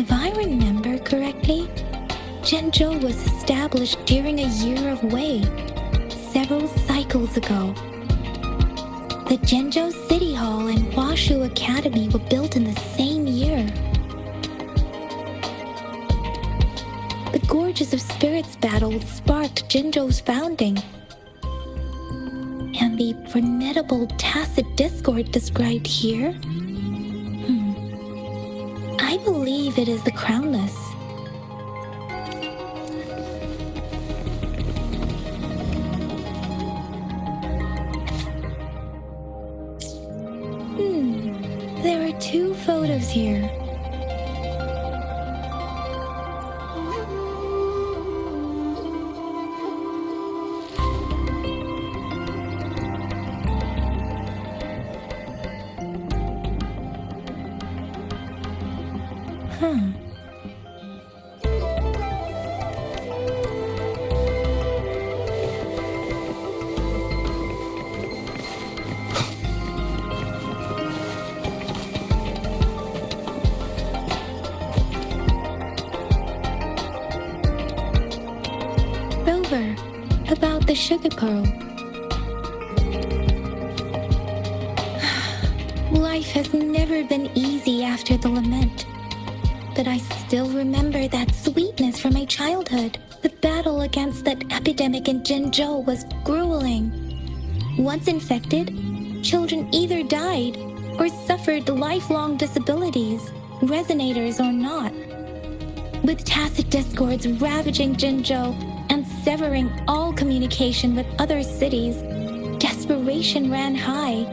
If I remember correctly, Zhenzhou was established during a year of Wei, several cycles ago. The Zhenzhou City Hall and Huashu Academy were built in the same year. The Gorges of Spirits battle sparked Zhenzhou's founding. And the formidable tacit discord described here? I believe it is the Crownless. There are 2 photos here. Rover, about the sugar pearl. Life has never been easy after the lament. But I still remember that sweetness from my childhood. The battle against that epidemic in Zhenzhou was grueling. Once infected, children either died or suffered lifelong disabilities, resonators or not. With tacit discords ravaging Zhenzhou and severing all communication with other cities, desperation ran high.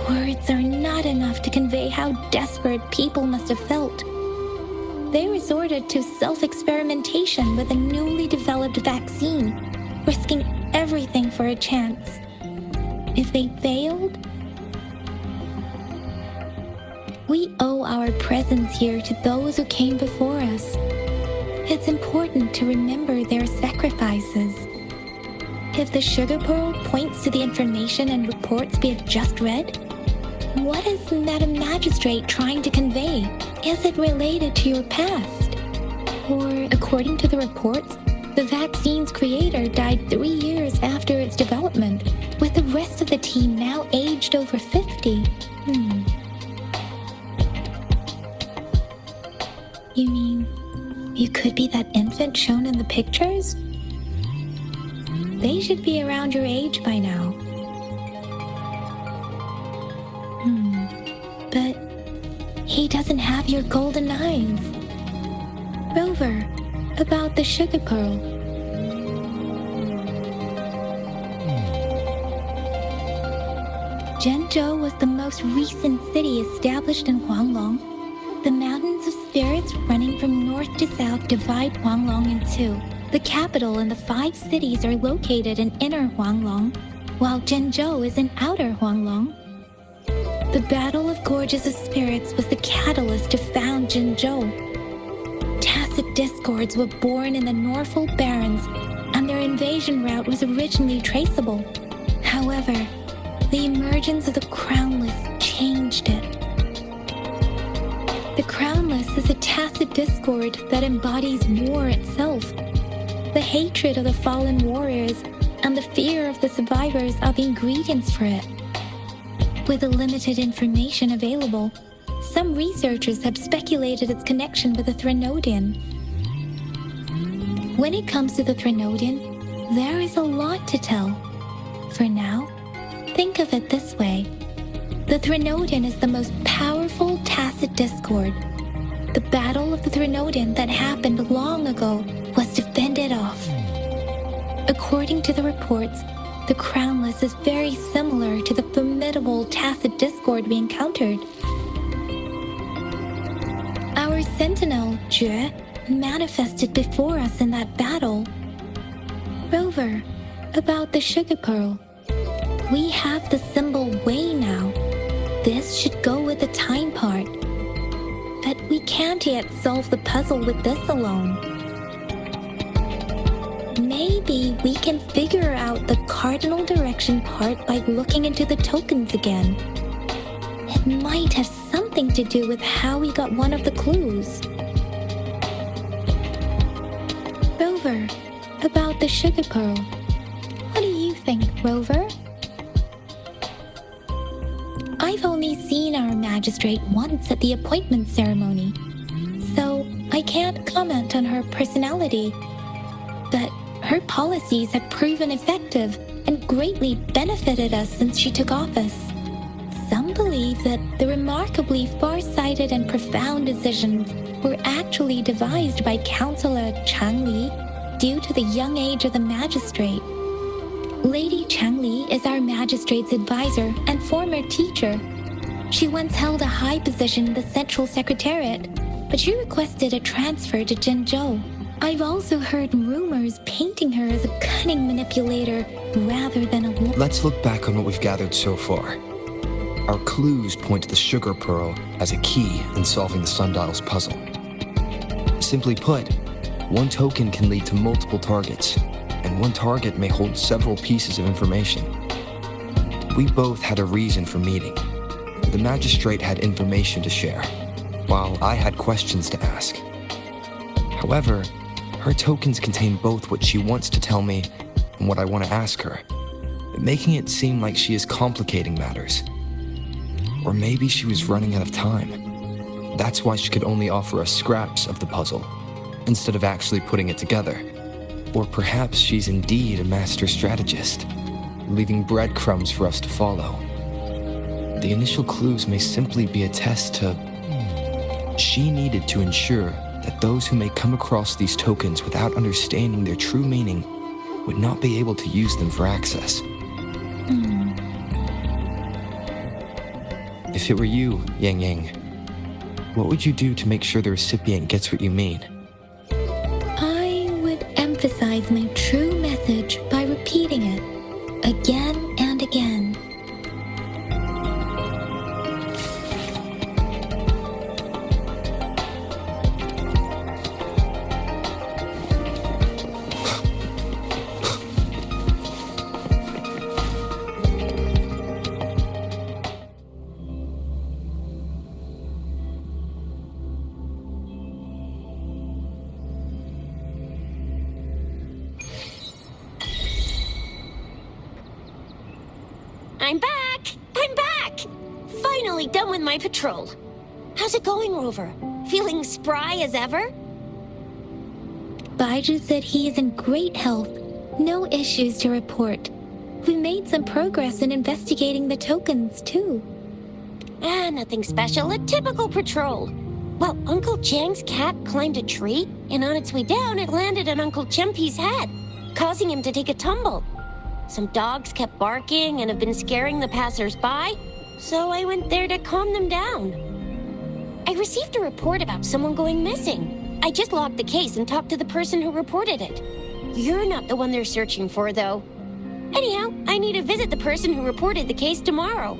Words are not enough to convey how desperate people must have felt. They resorted to self-experimentation with a newly developed vaccine, risking everything for a chance. If they failed, we owe our presence here to those who came before us. It's important to remember their sacrifices. If the sugar pearl points to the information and reports we have just read, what is Madam Magistrate trying to convey? Is it related to your past? Or, according to the reports, the vaccine's creator died 3 years after its development, with the rest of the team now aged over 50. You mean, you could be that infant shown in the pictures? They should be around your age by now. But he doesn't have your golden eyes. Rover, about the sugar pearl. Zhenzhou was the most recent city established in Huanglong. The mountains of spirits running from north to south divide Huanglong in 2. The capital and the 5 cities are located in inner Huanglong, while Zhenzhou is in outer Huanglong. The Battle of Gorges of Spirits was the catalyst to found Zhenzhou. Tacit discords were born in the Norfolk Barrens, and their invasion route was originally traceable. However, the emergence of the Crownless changed it. The Crownless is a tacit discord that embodies war itself. The hatred of the fallen warriors and the fear of the survivors are the ingredients for it. With the limited information available, some researchers have speculated its connection with the Threnodian. When it comes to the Threnodian, there is a lot to tell. For now, think of it this way. The Threnodian is the most powerful tacit discord. The battle of the Threnodian that happened long ago was to fend it off. According to the reports, the Crownless is very similar to the formidable tacit discord we encountered. Our sentinel, Jue, manifested before us in that battle. Rover, about the sugar pearl. We have the symbol Wei now. This should go with the time part. But we can't yet solve the puzzle with this alone. Maybe we can figure out the cardinal direction part by looking into the tokens again. It might have something to do with how we got one of the clues. her about the sugar pearl. What do you think, Rover? I've only seen our magistrate once at the appointment ceremony, so I can't comment on her personality. But her policies have proven effective and greatly benefited us since she took office. Some believe that the remarkably far-sighted and profound decisions were actually devised by Councillor Changli due to the young age of the magistrate. Lady Changli is our magistrate's advisor and former teacher. She once held a high position in the Central Secretariat, but she requested a transfer to Zhengzhou. I've also heard rumors painting her as a cunning manipulator rather than a woman. Let's look back on what we've gathered so far. Our clues point to the sugar pearl as a key in solving the Sundial's puzzle. Simply put, one token can lead to multiple targets, and one target may hold several pieces of information. We both had a reason for meeting. The magistrate had information to share, while I had questions to ask. However, her tokens contain both what she wants to tell me and what I want to ask her, making it seem like she is complicating matters. Or maybe she was running out of time. That's why she could only offer us scraps of the puzzle, instead of actually putting it together. Or perhaps she's indeed a master strategist, leaving breadcrumbs for us to follow. The initial clues may simply be a test to... She needed to ensure that those who may come across these tokens without understanding their true meaning would not be able to use them for access. If it were you, Yang Yang, what would you do to make sure the recipient gets what you mean? I would emphasize my true message by repeating it again and again. I'm back! Finally done with my patrol. How's it going, Rover? Feeling spry as ever? Baiju said he is in great health. No issues to report. We made some progress in investigating the tokens, too. Nothing special. A typical patrol. Well, Uncle Chang's cat climbed a tree, and on its way down, it landed on Uncle Chempi's head, causing him to take a tumble. Some dogs kept barking and have been scaring the passers-by, so I went there to calm them down. I received a report about someone going missing. I just logged the case and talked to the person who reported it. You're not the one they're searching for, though. Anyhow, I need to visit the person who reported the case tomorrow.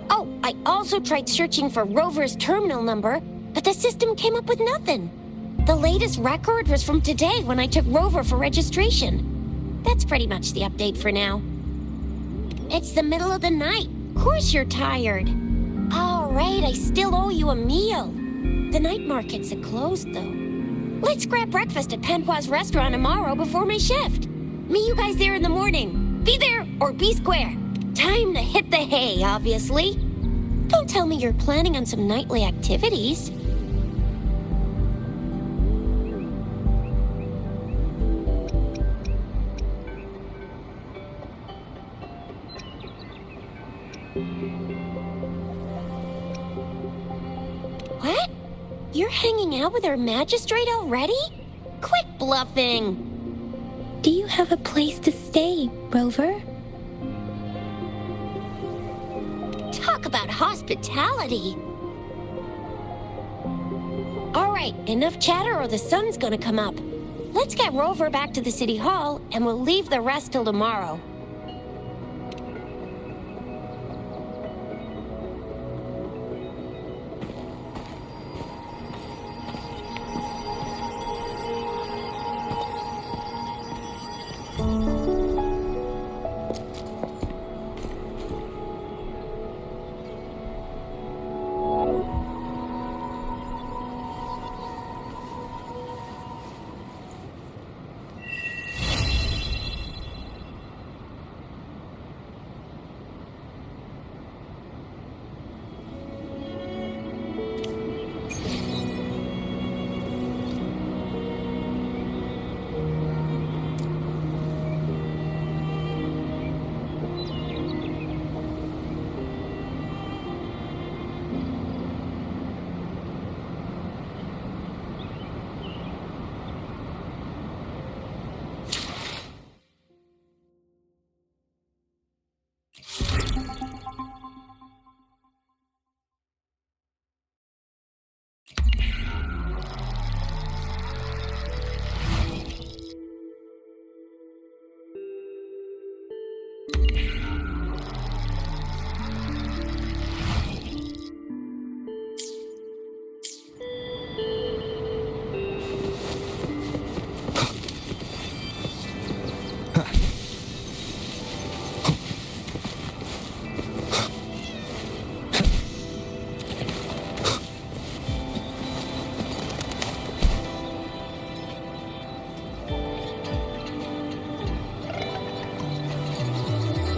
Oh, I also tried searching for Rover's terminal number, but the system came up with nothing. The latest record was from today when I took Rover for registration. That's pretty much the update for now. It's the middle of the night. Of course you're tired. All right, I still owe you a meal. The night markets are closed, though. Let's grab breakfast at Panhua's restaurant tomorrow before my shift. Meet you guys there in the morning. Be there or be square. Time to hit the hay, obviously. Don't tell me you're planning on some nightly activities. What? You're hanging out with our magistrate already? Quit bluffing! Do you have a place to stay, Rover? Talk about hospitality! Alright, enough chatter or the sun's gonna come up. Let's get Rover back to the city hall and we'll leave the rest till tomorrow.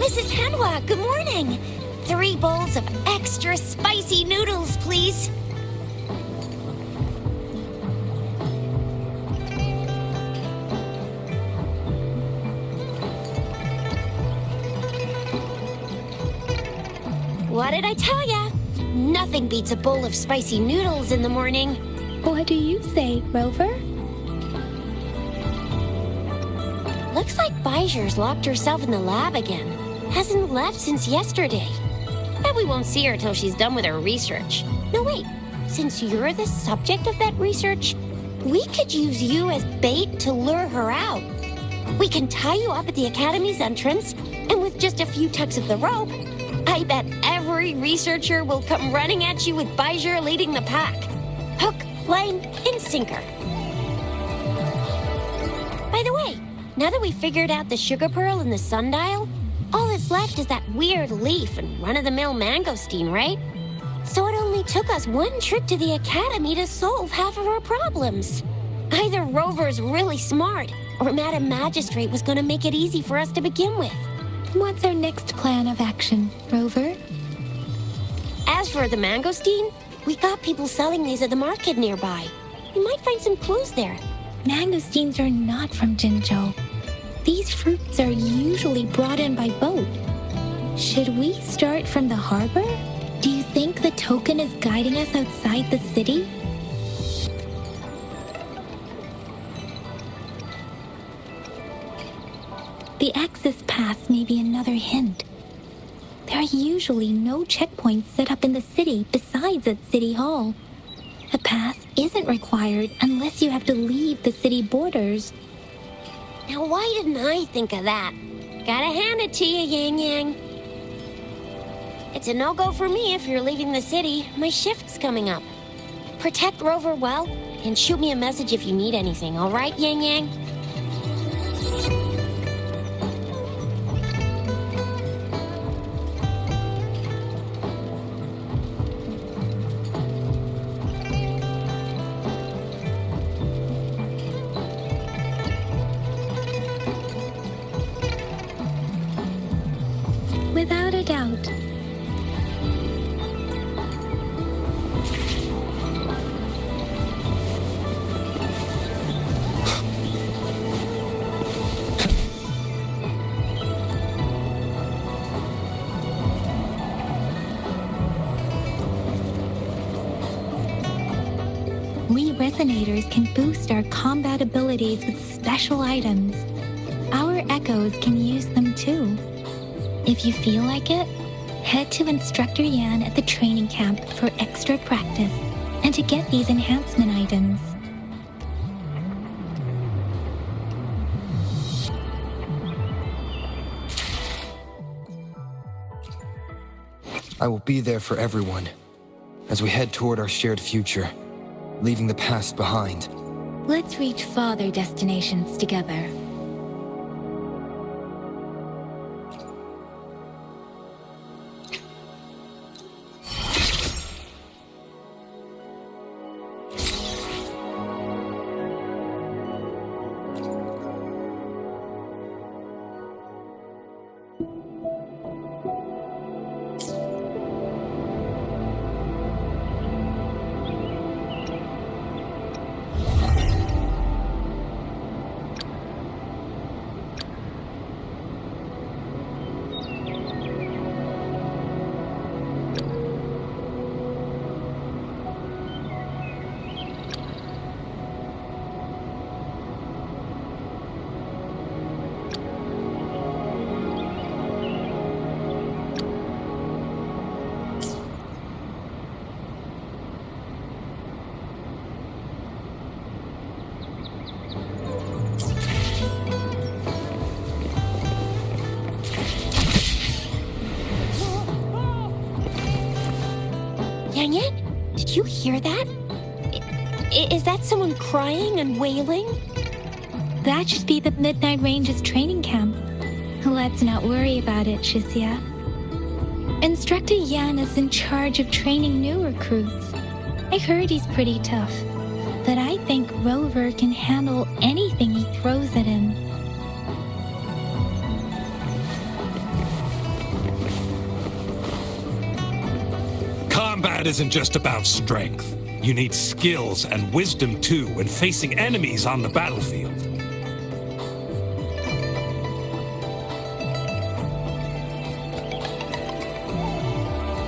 Mrs. Hanwha, good morning. 3 bowls of extra spicy noodles, please. What did I tell ya? Nothing beats a bowl of spicy noodles in the morning. What do you say, Rover? Looks like Bijou's locked herself in the lab again. Hasn't left since yesterday. Bet we won't see her till she's done with her research. No, wait. Since you're the subject of that research, we could use you as bait to lure her out. We can tie you up at the Academy's entrance, and with just a few tugs of the rope, I bet every researcher will come running at you with Bijou leading the pack. Hook, line, and sinker. By the way, now that we've figured out the sugar pearl and the sundial, all that's left is that weird leaf and run-of-the-mill mangosteen, right? So it only took us 1 trip to the Academy to solve half of our problems. Either Rover's really smart, or Madam Magistrate was going to make it easy for us to begin with. What's our next plan of action, Rover? As for the mangosteen, we got people selling these at the market nearby. We might find some clues there. Mangosteens are not from Jinzhou. These fruits are usually brought in by boat. Should we start from the harbor? Do you think the token is guiding us outside the city? The access pass may be another hint. There are usually no checkpoints set up in the city besides at City Hall. A pass isn't required unless you have to leave the city borders. Now, why didn't I think of that? Gotta hand it to you, Yang Yang. It's a no-go for me if you're leaving the city. My shift's coming up. Protect Rover well, and shoot me a message if you need anything, all right, Yang Yang? Without a doubt. We resonators can boost our combat abilities with special items. Our echoes can use them too. If you feel like it, head to Instructor Yan at the training camp for extra practice and to get these enhancement items. I will be there for everyone as we head toward our shared future, leaving the past behind. Let's reach farther destinations together. Yang Yang, did you hear that? Is that someone crying and wailing? That should be the Midnight Range's training camp. Let's not worry about it, Shixia. Instructor Yan is in charge of training new recruits. I heard he's pretty tough, but I think Rover can handle anything he throws at him. Combat isn't just about strength. You need skills and wisdom too when facing enemies on the battlefield.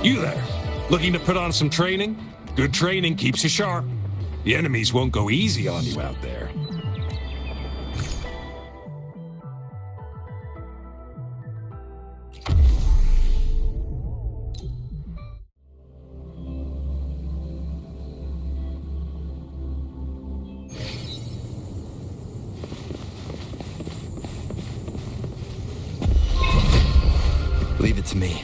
You there, looking to put on some training? Good training keeps you sharp. The enemies won't go easy on you out there. Leave it to me.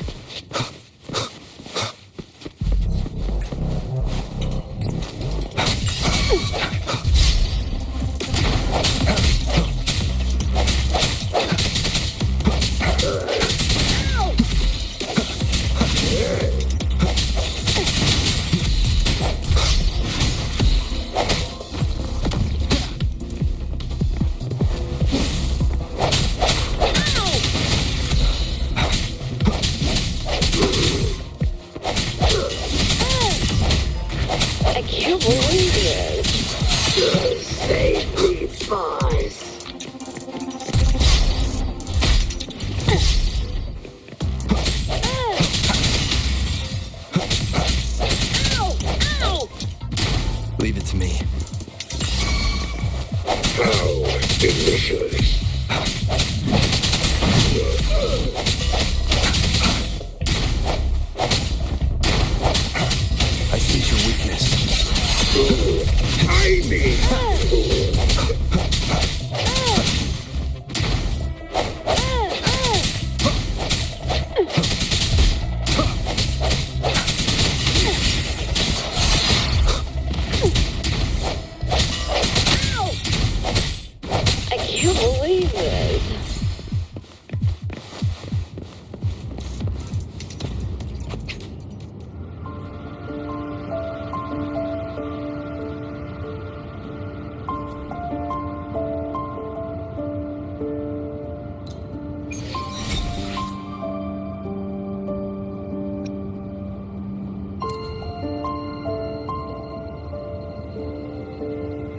I can't believe it. Save me, boss. Leave it to me. How delicious. I see your weakness. I mean.